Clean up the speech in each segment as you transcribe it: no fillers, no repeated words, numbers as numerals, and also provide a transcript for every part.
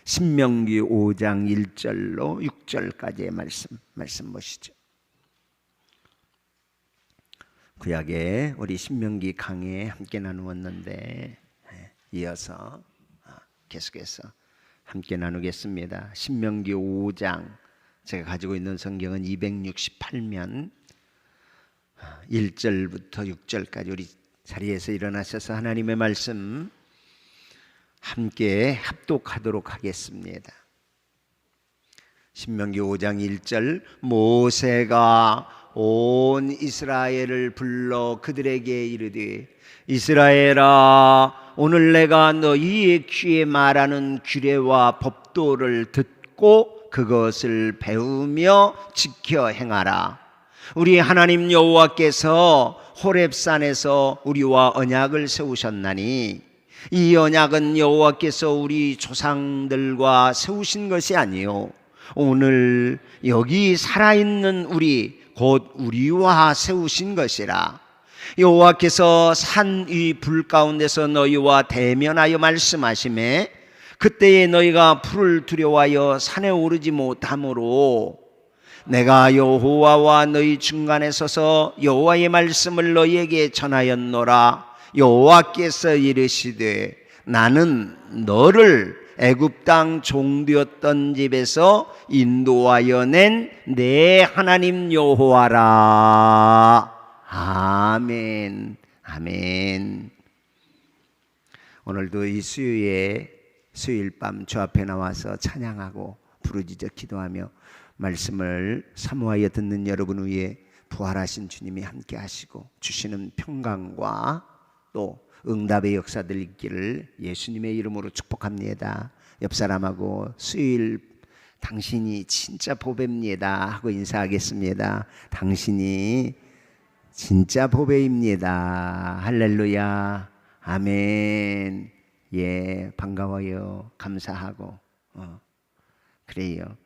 신명기 5장 1절로 6절까지의 말씀 보시죠. 구약에 우리 신명기 강해 함께 나누었는데 이어서 계속해서 함께 나누겠습니다. 신명기 5장, 제가 가지고 있는 성경은 268면 1절부터 6절까지 우리 자리에서 일어나셔서 하나님의 말씀 함께 합독하도록 하겠습니다. 신명기 5장 1절, 모세가 온 이스라엘을 불러 그들에게 이르되 이스라엘아, 오늘 내가 너희의 귀에 말하는 규례와 법도를 듣고 그것을 배우며 지켜 행하라. 우리 하나님 여호와께서 호렙산에서 우리와 언약을 세우셨나니 이 언약은 여호와께서 우리 조상들과 세우신 것이 아니요 오늘 여기 살아있는 우리 곧 우리와 세우신 것이라. 여호와께서 산 위 불 가운데서 너희와 대면하여 말씀하시매 그때에 너희가 불을 두려워하여 산에 오르지 못하므로 내가 여호와와 너희 중간에 서서 여호와의 말씀을 너희에게 전하였노라. 여호와께서 이르시되 나는 너를 애굽 땅 종되었던 집에서 인도하여 낸 내 하나님 여호와라. 아멘. 아멘. 오늘도 이 수요일 밤 주 앞에 나와서 찬양하고 부르짖어 기도하며 말씀을 사모하여 듣는 여러분 위에 부활하신 주님이 함께 하시고 주시는 평강과 또 응답의 역사들 있기를 예수님의 이름으로 축복합니다. 옆 사람하고 수요일 당신이 진짜 보배입니다 하고 인사하겠습니다. 당신이 진짜 보배입니다. 할렐루야. 아멘. 예, 반가워요. 감사하고 그래요.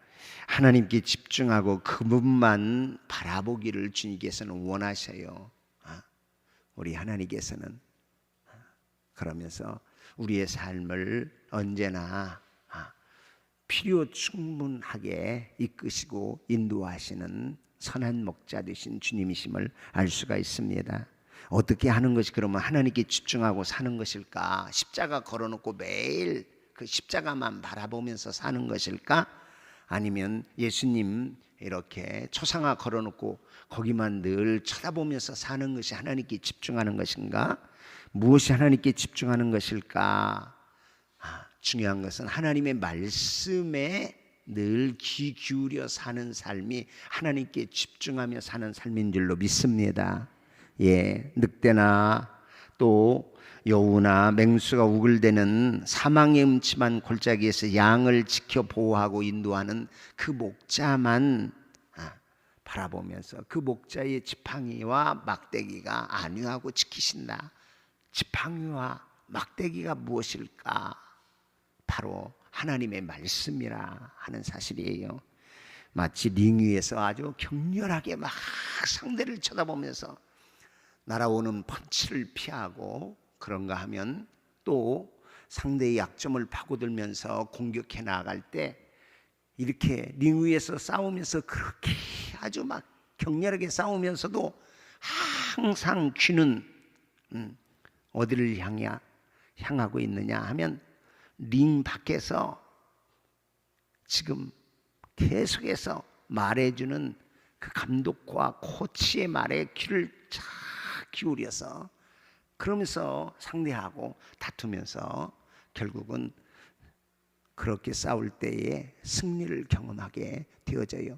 하나님께 집중하고 그분만 바라보기를 주님께서는 원하셔요. 우리 하나님께서는 그러면서 우리의 삶을 언제나 필요 충분하게 이끄시고 인도하시는 선한 목자 되신 주님이심을 알 수가 있습니다. 어떻게 하는 것이 그러면 하나님께 집중하고 사는 것일까? 십자가 걸어놓고 매일 그 십자가만 바라보면서 사는 것일까? 아니면 예수님 이렇게 초상화 걸어놓고 거기만 늘 쳐다보면서 사는 것이 하나님께 집중하는 것인가? 무엇이 하나님께 집중하는 것일까? 중요한 것은 하나님의 말씀에 늘 귀 기울여 사는 삶이 하나님께 집중하며 사는 삶인 줄로 믿습니다. 예, 늑대나 또 여우나 맹수가 우글대는 사망의 음침한 골짜기에서 양을 지켜 보호하고 인도하는 그 목자만 바라보면서 그 목자의 지팡이와 막대기가 안위하고 지키신다. 지팡이와 막대기가 무엇일까? 바로 하나님의 말씀이라 하는 사실이에요. 마치 링 위에서 아주 격렬하게 막 상대를 쳐다보면서 날아오는 펀치를 피하고 그런가 하면 또 상대의 약점을 파고들면서 공격해 나갈 때 이렇게 링 위에서 싸우면서 그렇게 아주 막 격렬하게 싸우면서도 항상 귀는 어디를 향하고 있느냐 하면 링 밖에서 지금 계속해서 말해주는 그 감독과 코치의 말에 귀를 잘 기울여서 그러면서 상대하고 다투면서 결국은 그렇게 싸울 때에 승리를 경험하게 되어져요.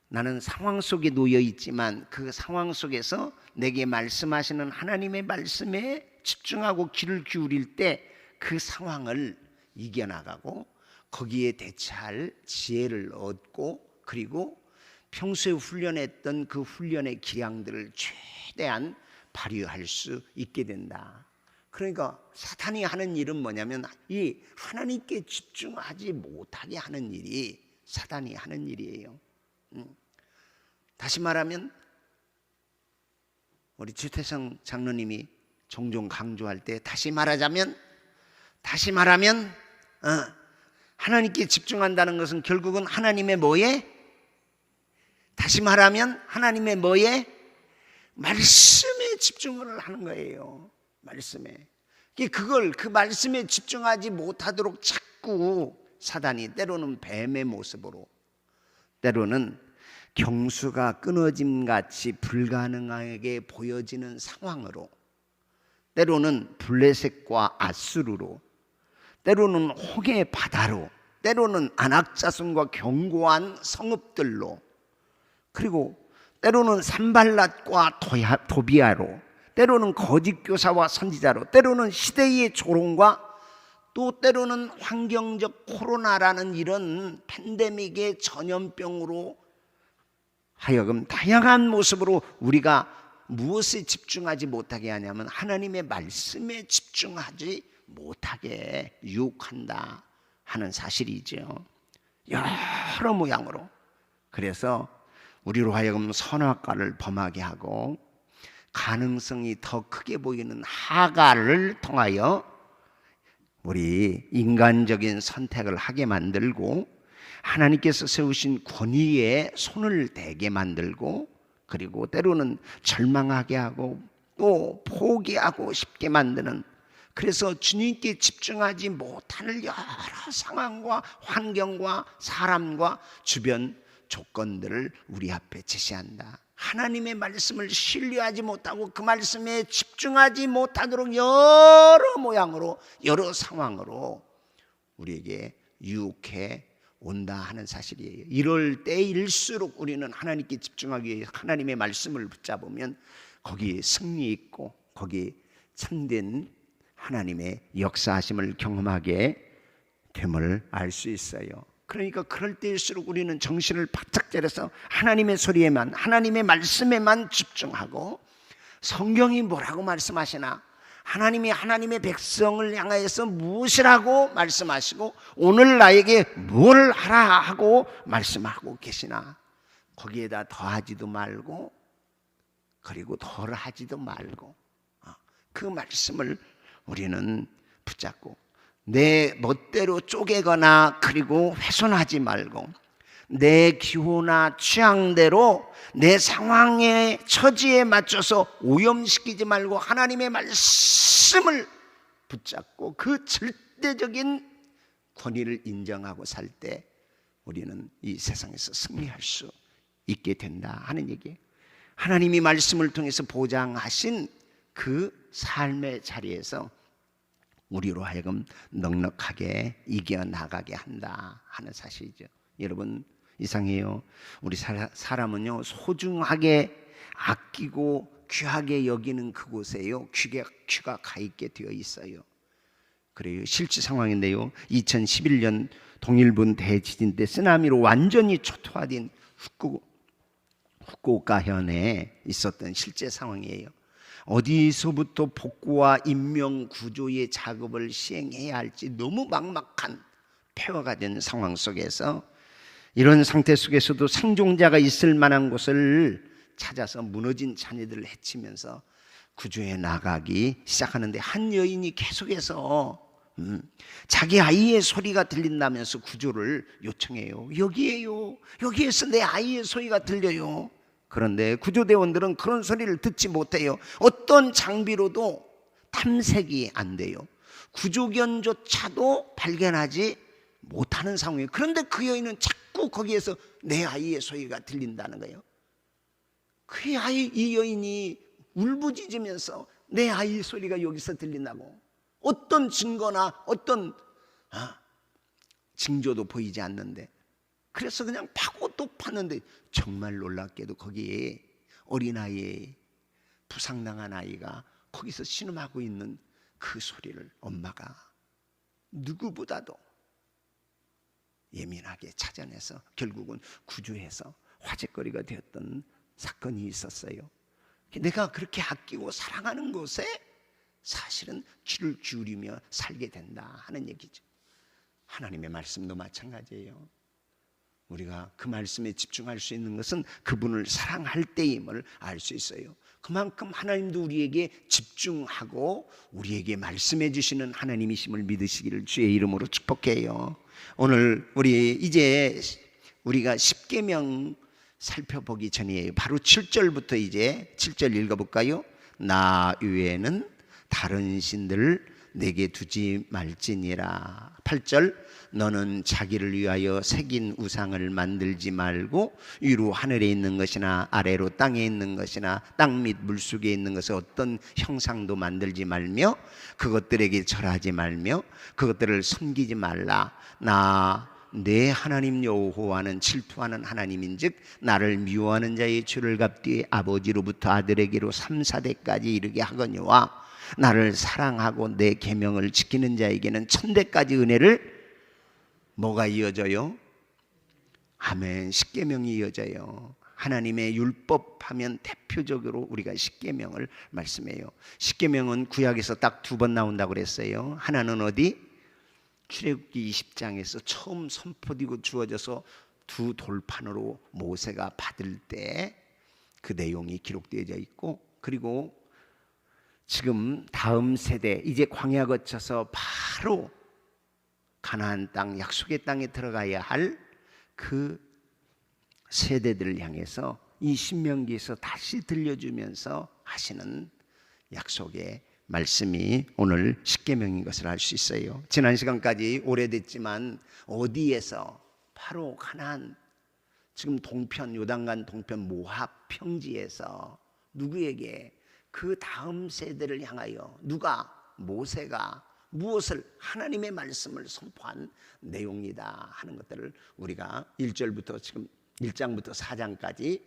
나는 상황 속에 놓여 있지만 그 상황 속에서 내게 말씀하시는 하나님의 말씀에 집중하고 귀를 기울일 때 그 상황을 이겨나가고 거기에 대처할 지혜를 얻고 그리고 평소에 훈련했던 그 훈련의 기량들을 최대한 발휘할 수 있게 된다. 그러니까 사탄이 하는 일은 뭐냐면 이 하나님께 집중하지 못하게 하는 일이 사탄이 하는 일이에요. 다시 말하면 우리 주태성 장로님이 종종 강조할 때 다시 말하면 하나님께 집중한다는 것은 결국은 하나님의 뭐에? 다시 말하면 하나님의 뭐에? 말씀에 집중을 하는 거예요. 말씀에. 그 말씀에 집중하지 못하도록 자꾸 사단이 때로는 뱀의 모습으로, 때로는 경수가 끊어짐같이 불가능하게 보여지는 상황으로, 때로는 블레셋과 아수르로, 때로는 홍해 바다로, 때로는 안악자손과 견고한 성읍들로, 그리고 때로는 산발랏과 도비아로, 때로는 거짓 교사와 선지자로, 때로는 시대의 조롱과 또 때로는 환경적 코로나라는 이런 팬데믹의 전염병으로 하여금 다양한 모습으로 우리가 무엇에 집중하지 못하게 하냐면 하나님의 말씀에 집중하지 못하게 유혹한다 하는 사실이죠. 여러 모양으로. 그래서 우리로 하여금 선악과를 범하게 하고 가능성이 더 크게 보이는 하가를 통하여 우리 인간적인 선택을 하게 만들고 하나님께서 세우신 권위에 손을 대게 만들고, 그리고 때로는 절망하게 하고 또 포기하고 싶게 만드는, 그래서 주님께 집중하지 못하는 여러 상황과 환경과 사람과 주변 조건들을 우리 앞에 제시한다. 하나님의 말씀을 신뢰하지 못하고 그 말씀에 집중하지 못하도록 여러 모양으로 여러 상황으로 우리에게 유혹해 온다 하는 사실이에요. 이럴 때일수록 우리는 하나님께 집중하기 위해 하나님의 말씀을 붙잡으면 거기에 승리 있고 거기에 참된 하나님의 역사하심을 경험하게 됨을 알 수 있어요. 그러니까 그럴 때일수록 우리는 정신을 바짝 차려서 하나님의 소리에만, 하나님의 말씀에만 집중하고, 성경이 뭐라고 말씀하시나, 하나님이 하나님의 백성을 향하여서 무엇이라고 말씀하시고 오늘 나에게 뭘 하라 하고 말씀하고 계시나, 거기에다 더하지도 말고 그리고 덜하지도 말고 그 말씀을 우리는 붙잡고 내 멋대로 쪼개거나 그리고 훼손하지 말고 내 기호나 취향대로 내 상황의 처지에 맞춰서 오염시키지 말고 하나님의 말씀을 붙잡고 그 절대적인 권위를 인정하고 살 때 우리는 이 세상에서 승리할 수 있게 된다 하는 얘기예요. 하나님이 말씀을 통해서 보장하신 그 삶의 자리에서 우리로 하여금 넉넉하게 이겨나가게 한다 하는 사실이죠. 여러분, 이상해요. 우리 사람은요, 소중하게 아끼고 귀하게 여기는 그곳에요, 귀가 가 있게 되어 있어요. 그래요. 실제 상황인데요, 2011년 동일본 대지진 때 쓰나미로 완전히 초토화된 후쿠오카현에 있었던 실제 상황이에요. 어디서부터 복구와 인명 구조의 작업을 시행해야 할지 너무 막막한 폐허가 된 상황 속에서, 이런 상태 속에서도 생존자가 있을 만한 곳을 찾아서 무너진 잔해들을 헤치면서 구조해 나가기 시작하는데, 한 여인이 계속해서 자기 아이의 소리가 들린다면서 구조를 요청해요. 여기에요, 여기에서 내 아이의 소리가 들려요. 그런데 구조대원들은 그런 소리를 듣지 못해요. 어떤 장비로도 탐색이 안 돼요. 구조견조차도 발견하지 못하는 상황이에요. 그런데 그 여인은 자꾸 거기에서 내 아이의 소리가 들린다는 거예요. 이 여인이 울부짖으면서 내 아이의 소리가 여기서 들린다고, 어떤 증거나 어떤 징조도 보이지 않는데, 그래서 그냥 파고 또 팠는데 정말 놀랍게도 거기에 어린아이의 부상당한 아이가 거기서 신음하고 있는 그 소리를 엄마가 누구보다도 예민하게 찾아내서 결국은 구조해서 화제거리가 되었던 사건이 있었어요. 내가 그렇게 아끼고 사랑하는 곳에 사실은 귀를 기울이며 살게 된다 하는 얘기죠. 하나님의 말씀도 마찬가지예요. 우리가 그 말씀에 집중할 수 있는 것은 그분을 사랑할 때임을 알 수 있어요. 그만큼 하나님도 우리에게 집중하고 우리에게 말씀해 주시는 하나님이심을 믿으시기를 주의 이름으로 축복해요. 오늘 우리가 십계명 살펴보기 전이에요. 바로 7절부터 이제 7절 읽어볼까요? 나 외에는 다른 신들을 내게 두지 말지니라. 8절 너는 자기를 위하여 새긴 우상을 만들지 말고 위로 하늘에 있는 것이나 아래로 땅에 있는 것이나 땅 및 물속에 있는 것을 어떤 형상도 만들지 말며 그것들에게 절하지 말며 그것들을 섬기지 말라. 나 내 하나님 여호와는 질투하는 하나님인즉 나를 미워하는 자의 죄를 갚되 아버지로부터 아들에게로 3, 4대까지 이르게 하거니와 나를 사랑하고 내 계명을 지키는 자에게는 1000대까지 은혜를 뭐가 이어져요? 아멘. 십계명이 이어져요. 하나님의 율법 하면 대표적으로 우리가 십계명을 말씀해요. 십계명은 구약에서 딱 2번 나온다고 그랬어요. 하나는 어디? 출애굽기 20장에서 처음 선포되고 주어져서 두 돌판으로 모세가 받을 때 그 내용이 기록되어져 있고, 그리고 지금 다음 세대 이제 광야 거쳐서 바로 가나안 땅 약속의 땅에 들어가야 할 그 세대들을 향해서 이 신명기에서 다시 들려주면서 하시는 약속의 말씀이 오늘 십계명인 것을 알 수 있어요. 지난 시간까지 오래됐지만 어디에서 바로 가나안 지금 동편 요단강 동편 모압 평지에서 누구에게 그 다음 세대를 향하여 누가 모세가 무엇을 하나님의 말씀을 선포한 내용이다 하는 것들을 우리가 1절부터 지금 1장부터 4장까지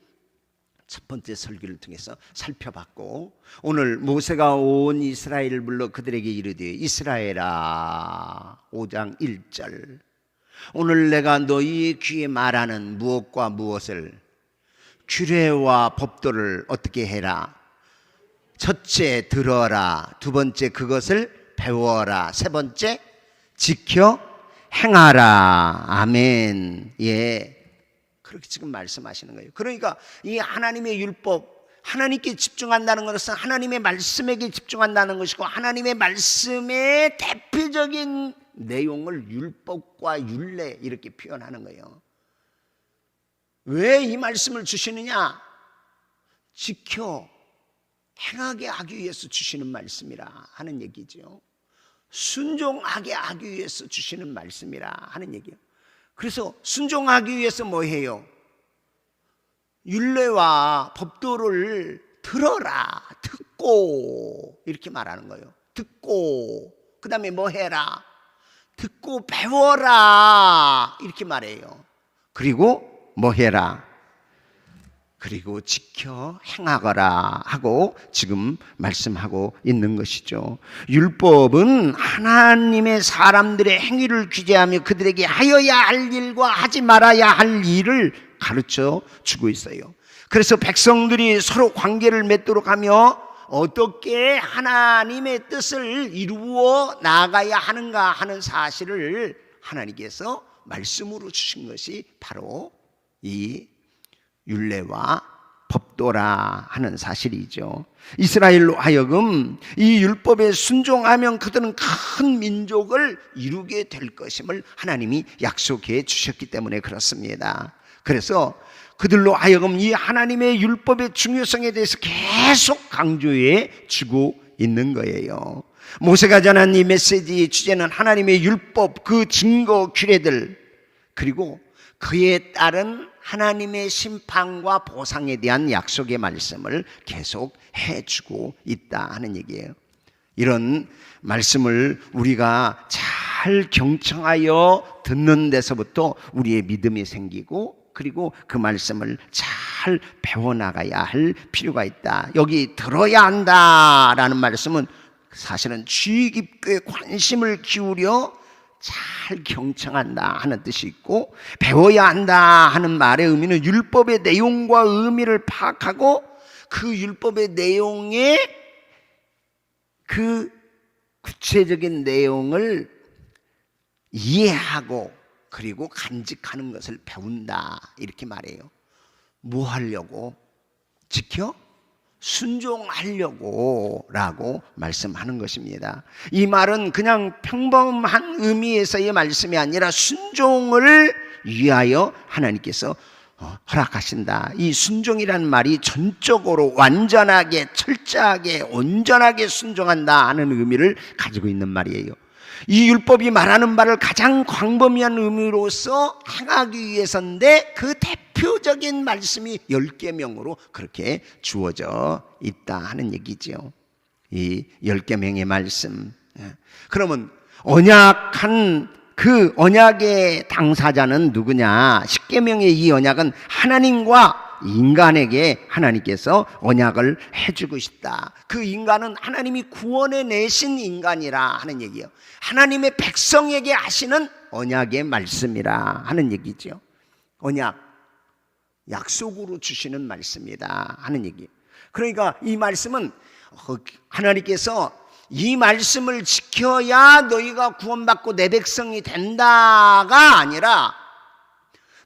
첫 번째 설교를 통해서 살펴봤고, 오늘 모세가 온 이스라엘을 불러 그들에게 이르되 이스라엘아 5장 1절 오늘 내가 너희 귀에 말하는 무엇과 무엇을 규례와 법도를 어떻게 해라. 첫째 들어라, 두 번째 그것을 배워라, 세 번째 지켜 행하라. 아멘. 예, 그렇게 지금 말씀하시는 거예요. 그러니까 이 하나님의 율법, 하나님께 집중한다는 것은 하나님의 말씀에게 집중한다는 것이고, 하나님의 말씀의 대표적인 내용을 율법과 율례 이렇게 표현하는 거예요. 왜 이 말씀을 주시느냐? 지켜 행하게 하기 위해서 주시는 말씀이라 하는 얘기죠. 순종하게 하기 위해서 주시는 말씀이라 하는 얘기예요. 그래서 순종하기 위해서 뭐 해요? 율례와 법도를 들어라, 듣고 이렇게 말하는 거예요. 듣고 그 다음에 뭐 해라? 듣고 배워라 이렇게 말해요. 그리고 뭐 해라? 그리고 지켜 행하거라 하고 지금 말씀하고 있는 것이죠. 율법은 하나님의 사람들의 행위를 규제하며 그들에게 하여야 할 일과 하지 말아야 할 일을 가르쳐 주고 있어요. 그래서 백성들이 서로 관계를 맺도록 하며 어떻게 하나님의 뜻을 이루어 나아가야 하는가 하는 사실을 하나님께서 말씀으로 주신 것이 바로 이 율례와 법도라 하는 사실이죠. 이스라엘로 하여금 이 율법에 순종하면 그들은 큰 민족을 이루게 될 것임을 하나님이 약속해 주셨기 때문에 그렇습니다. 그래서 그들로 하여금 이 하나님의 율법의 중요성에 대해서 계속 강조해 주고 있는 거예요. 모세가 전한 이 메시지의 주제는 하나님의 율법, 그 증거 규례들, 그리고 그에 따른 하나님의 심판과 보상에 대한 약속의 말씀을 계속 해주고 있다 하는 얘기예요. 이런 말씀을 우리가 잘 경청하여 듣는 데서부터 우리의 믿음이 생기고, 그리고 그 말씀을 잘 배워나가야 할 필요가 있다. 여기 들어야 한다라는 말씀은 사실은 주의 깊게 관심을 기울여 잘 경청한다 하는 뜻이 있고, 배워야 한다 하는 말의 의미는 율법의 내용과 의미를 파악하고 그 율법의 내용의 그 구체적인 내용을 이해하고 그리고 간직하는 것을 배운다 이렇게 말해요. 뭐 하려고? 지켜? 순종하려고 라고 말씀하는 것입니다. 이 말은 그냥 평범한 의미에서의 말씀이 아니라 순종을 위하여 하나님께서 허락하신다. 이 순종이라는 말이 전적으로 완전하게 철저하게 온전하게 순종한다 하는 의미를 가지고 있는 말이에요. 이 율법이 말하는 바를 가장 광범위한 의미로서 행하기 위해서인데 그 대표적인 말씀이 10계명으로 그렇게 주어져 있다 하는 얘기죠. 이 10계명의 말씀. 그러면 언약한 그 언약의 당사자는 누구냐? 10계명의 이 언약은 하나님과 인간에게 하나님께서 언약을 해주고 싶다. 그 인간은 하나님이 구원해 내신 인간이라 하는 얘기예요. 하나님의 백성에게 하시는 언약의 말씀이라 하는 얘기죠. 언약, 약속으로 주시는 말씀이다 하는 얘기예요. 그러니까 이 말씀은 하나님께서 이 말씀을 지켜야 너희가 구원받고 내 백성이 된다가 아니라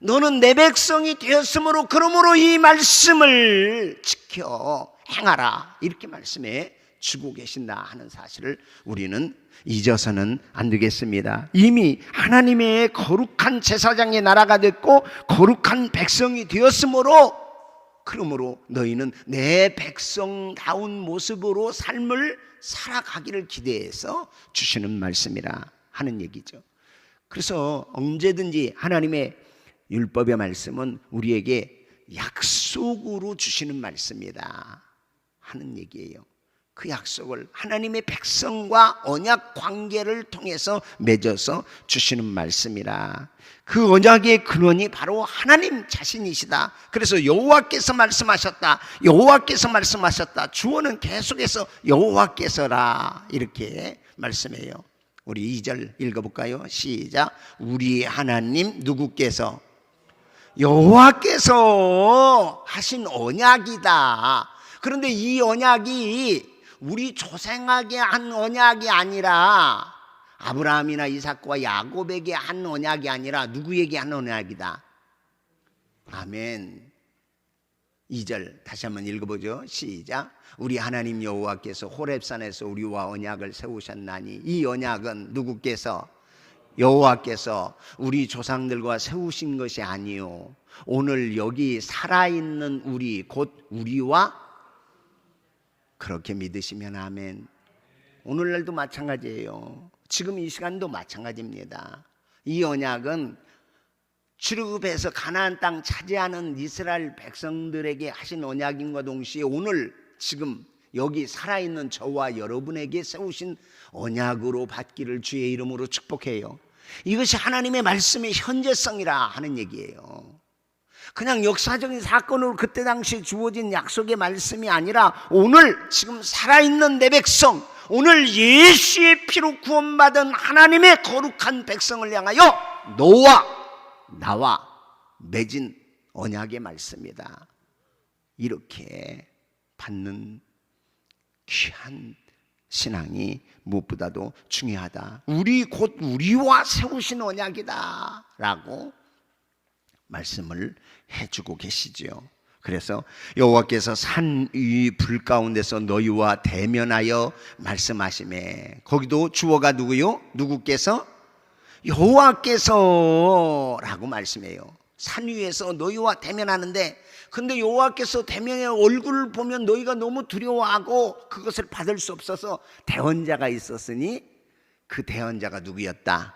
너는 내 백성이 되었으므로 그러므로 이 말씀을 지켜 행하라 이렇게 말씀해 주고 계신다 하는 사실을 우리는 잊어서는 안 되겠습니다. 이미 하나님의 거룩한 제사장의 나라가 됐고 거룩한 백성이 되었으므로 그러므로 너희는 내 백성다운 모습으로 삶을 살아가기를 기대해서 주시는 말씀이라 하는 얘기죠. 그래서 언제든지 하나님의 율법의 말씀은 우리에게 약속으로 주시는 말씀이다 하는 얘기예요. 그 약속을 하나님의 백성과 언약 관계를 통해서 맺어서 주시는 말씀이라. 그 언약의 근원이 바로 하나님 자신이시다. 그래서 여호와께서 말씀하셨다. 여호와께서 말씀하셨다. 주어는 계속해서 여호와께서라 이렇게 말씀해요. 우리 2절 읽어볼까요? 시작. 우리 하나님 누구께서? 여호와께서 하신 언약이다. 그런데 이 언약이 우리 조상에게 한 언약이 아니라 아브라함이나 이삭과 야곱에게 한 언약이 아니라 누구에게 한 언약이다. 아멘. 2절 다시 한번 읽어보죠. 시작. 우리 하나님 여호와께서 호렙산에서 우리와 언약을 세우셨나니 이 언약은 누구께서? 여호와께서 우리 조상들과 세우신 것이 아니요 오늘 여기 살아있는 우리 곧 우리와 그렇게 믿으시면 아멘. 오늘날도 마찬가지예요. 지금 이 시간도 마찬가지입니다. 이 언약은 출애굽해서 가나안 땅 차지하는 이스라엘 백성들에게 하신 언약인과 동시에 오늘 지금 여기 살아있는 저와 여러분에게 세우신 언약으로 받기를 주의 이름으로 축복해요. 이것이 하나님의 말씀의 현재성이라 하는 얘기예요. 그냥 역사적인 사건으로 그때 당시 주어진 약속의 말씀이 아니라 오늘 지금 살아있는 내 백성, 오늘 예수의 피로 구원받은 하나님의 거룩한 백성을 향하여 너와 나와 맺은 언약의 말씀이다. 이렇게 받는 귀한 신앙이 무엇보다도 중요하다. 우리 곧 우리와 세우신 언약이다 라고 말씀을 해주고 계시지요. 그래서 여호와께서 산 위 불 가운데서 너희와 대면하여 말씀하시매, 거기도 주어가 누구요? 누구께서? 여호와께서 라고 말씀해요. 산 위에서 너희와 대면하는데, 근데 여호와께서 대면의 얼굴을 보면 너희가 너무 두려워하고 그것을 받을 수 없어서 대언자가 있었으니 그 대언자가 누구였다?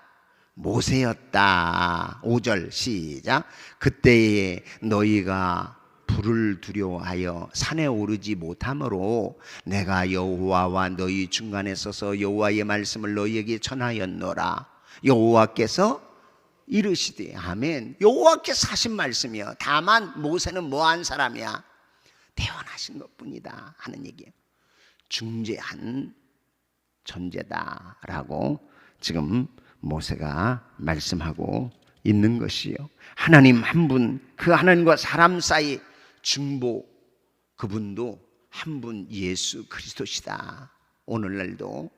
모세였다. 5절 시작. 그때에 너희가 불을 두려워하여 산에 오르지 못하므로 내가 여호와와 너희 중간에 서서 여호와의 말씀을 너희에게 전하였노라. 여호와께서 이르시되, 아멘. 여호와께서 하신 말씀이요. 다만 모세는 뭐한 사람이야? 태어나신 것뿐이다 하는 얘기예요. 중재한 존재다라고 지금 모세가 말씀하고 있는 것이요. 하나님 한 분, 그 하나님과 사람 사이 중보, 그분도 한 분 예수 그리스도시다. 오늘날도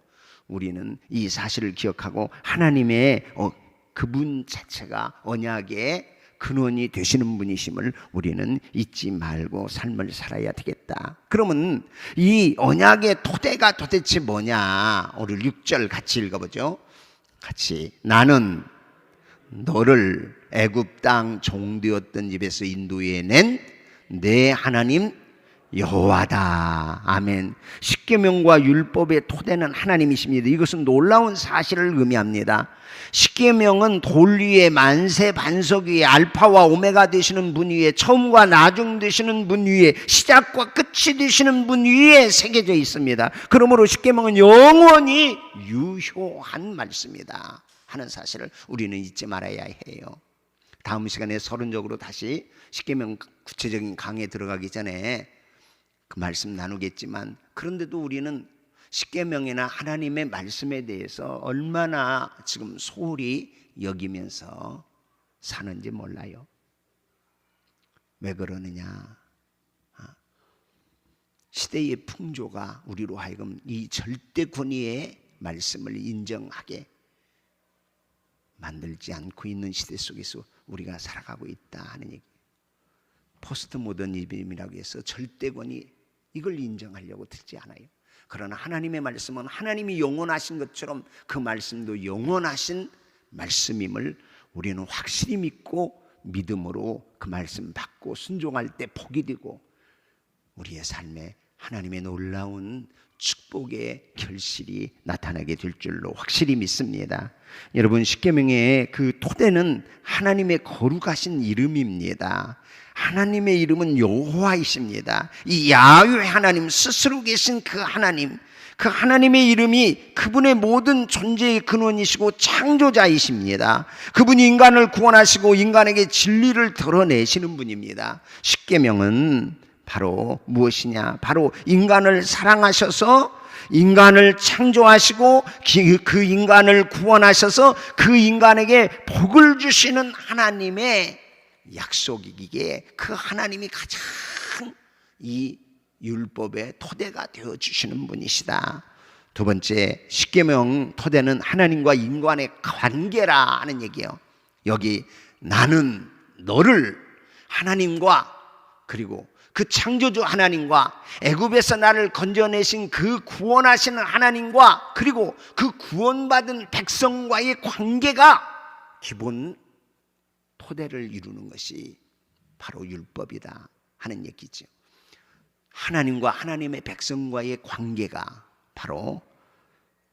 우리는 이 사실을 기억하고 하나님의 그분 자체가 언약의 근원이 되시는 분이심을 우리는 잊지 말고 삶을 살아야 되겠다. 그러면 이 언약의 토대가 도대체 뭐냐? 오늘 6절 같이 읽어보죠. 같이. 나는 너를 애굽 땅 종되었던 집에서 인도해낸 내 하나님 여호와다. 아멘. 십계명과 율법의 토대는 하나님이십니다. 이것은 놀라운 사실을 의미합니다. 십계명은 돌 위에 만세 반석 위에 알파와 오메가 되시는 분 위에 처음과 나중 되시는 분 위에 시작과 끝이 되시는 분 위에 새겨져 있습니다. 그러므로 십계명은 영원히 유효한 말씀이다 하는 사실을 우리는 잊지 말아야 해요. 다음 시간에 서론적으로 다시 십계명 구체적인 강의에 들어가기 전에 그 말씀 나누겠지만, 그런데도 우리는 십계명이나 하나님의 말씀에 대해서 얼마나 지금 소홀히 여기면서 사는지 몰라요. 왜 그러느냐? 시대의 풍조가 우리로 하여금 이 절대 권위의 말씀을 인정하게 만들지 않고 있는 시대 속에서 우리가 살아가고 있다 하는 얘기. 포스트 모더니즘이라고 해서 절대 권위 이걸 인정하려고 들지 않아요. 그러나 하나님의 말씀은 하나님이 영원하신 것처럼 그 말씀도 영원하신 말씀임을 우리는 확실히 믿고 믿음으로 그 말씀 받고 순종할 때 복이 되고 우리의 삶에 하나님의 놀라운 축복의 결실이 나타나게 될 줄로 확실히 믿습니다. 여러분, 십계명의 그 토대는 하나님의 거룩하신 이름입니다. 하나님의 이름은 여호와이십니다. 이 야훼 하나님 스스로 계신 그 하나님, 그 하나님의 이름이 그분의 모든 존재의 근원이시고 창조자이십니다. 그분이 인간을 구원하시고 인간에게 진리를 드러내시는 분입니다. 십계명은 바로 무엇이냐? 바로 인간을 사랑하셔서 인간을 창조하시고 그 인간을 구원하셔서 그 인간에게 복을 주시는 하나님의 약속이기에 그 하나님이 가장 이 율법의 토대가 되어 주시는 분이시다. 두 번째, 십계명 토대는 하나님과 인간의 관계라 하는 얘기예요. 여기 나는 너를 하나님과 그리고 그 창조주 하나님과 애굽에서 나를 건져내신 그 구원하시는 하나님과 그리고 그 구원받은 백성과의 관계가 기본 토대를 이루는 것이 바로 율법이다 하는 얘기죠. 하나님과 하나님의 백성과의 관계가 바로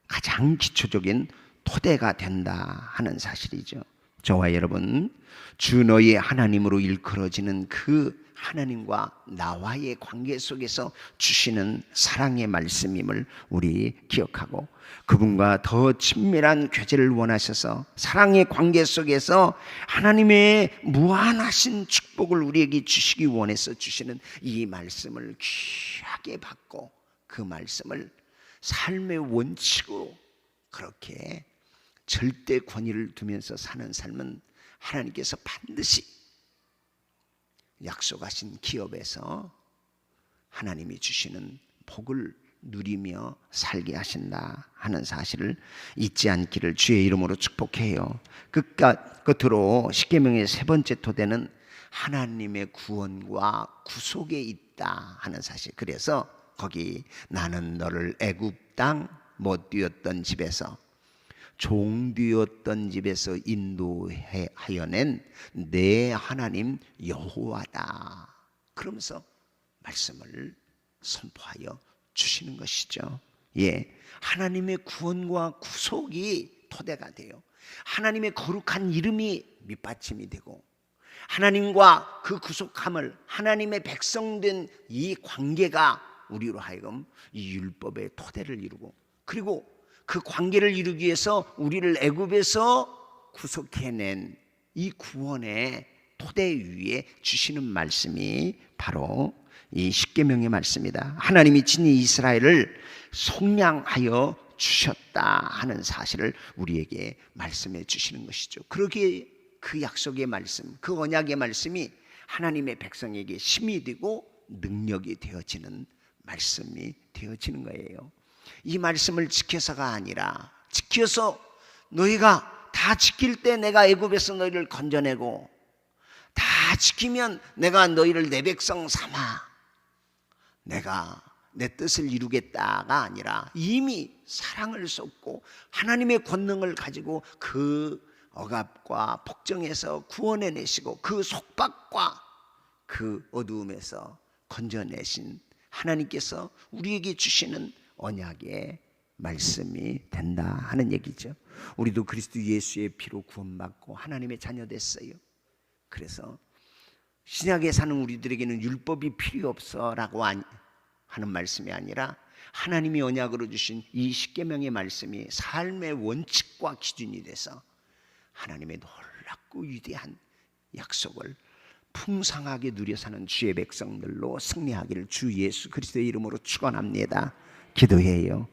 가장 기초적인 토대가 된다 하는 사실이죠. 저와 여러분, 주 너희 하나님으로 일컬어지는 그 하나님과 나와의 관계 속에서 주시는 사랑의 말씀임을 우리 기억하고 그분과 더 친밀한 교제를 원하셔서 사랑의 관계 속에서 하나님의 무한하신 축복을 우리에게 주시기 원해서 주시는 이 말씀을 귀하게 받고 그 말씀을 삶의 원칙으로 그렇게 절대 권위를 두면서 사는 삶은 하나님께서 반드시 약속하신 기업에서 하나님이 주시는 복을 누리며 살게 하신다 하는 사실을 잊지 않기를 주의 이름으로 축복해요. 끝으로 십계명의 세 번째 토대는 하나님의 구원과 구속에 있다 하는 사실. 그래서 거기 나는 너를 애굽 땅 못 뛰었던 집에서 종되었던 집에서 인도하여낸 내 하나님 여호와다. 그러면서 말씀을 선포하여 주시는 것이죠. 예, 하나님의 구원과 구속이 토대가 돼요. 하나님의 거룩한 이름이 밑받침이 되고 하나님과 그 구속함을 하나님의 백성된 이 관계가 우리로 하여금 이 율법의 토대를 이루고 그리고 그 관계를 이루기 위해서 우리를 애굽에서 구속해낸 이 구원의 토대 위에 주시는 말씀이 바로 이 십계명의 말씀이다. 하나님이 친히 이스라엘을 속량하여 주셨다 하는 사실을 우리에게 말씀해 주시는 것이죠. 그러기에 그 약속의 말씀, 그 언약의 말씀이 하나님의 백성에게 힘이 되고 능력이 되어지는 말씀이 되어지는 거예요. 이 말씀을 지켜서가 아니라 지켜서 너희가 다 다 지킬 때 내가 애굽에서 너희를 건져내고 다 지키면 내가 너희를 내 백성 삼아 내가 내 뜻을 이루겠다가 아니라 이미 사랑을 쏟고 하나님의 권능을 가지고 그 억압과 폭정에서 구원해내시고 그 속박과 그 어두움에서 건져내신 하나님께서 우리에게 주시는 언약의 말씀이 된다 하는 얘기죠. 우리도 그리스도 예수의 피로 구원받고 하나님의 자녀 됐어요. 그래서 신약에 사는 우리들에게는 율법이 필요 없어라고 하는 말씀이 아니라 하나님이 언약으로 주신 이 십계명의 말씀이 삶의 원칙과 기준이 돼서 하나님의 놀랍고 위대한 약속을 풍성하게 누려 사는 주의 백성들로 승리하기를 주 예수 그리스도의 이름으로 축원합니다. 기도해요.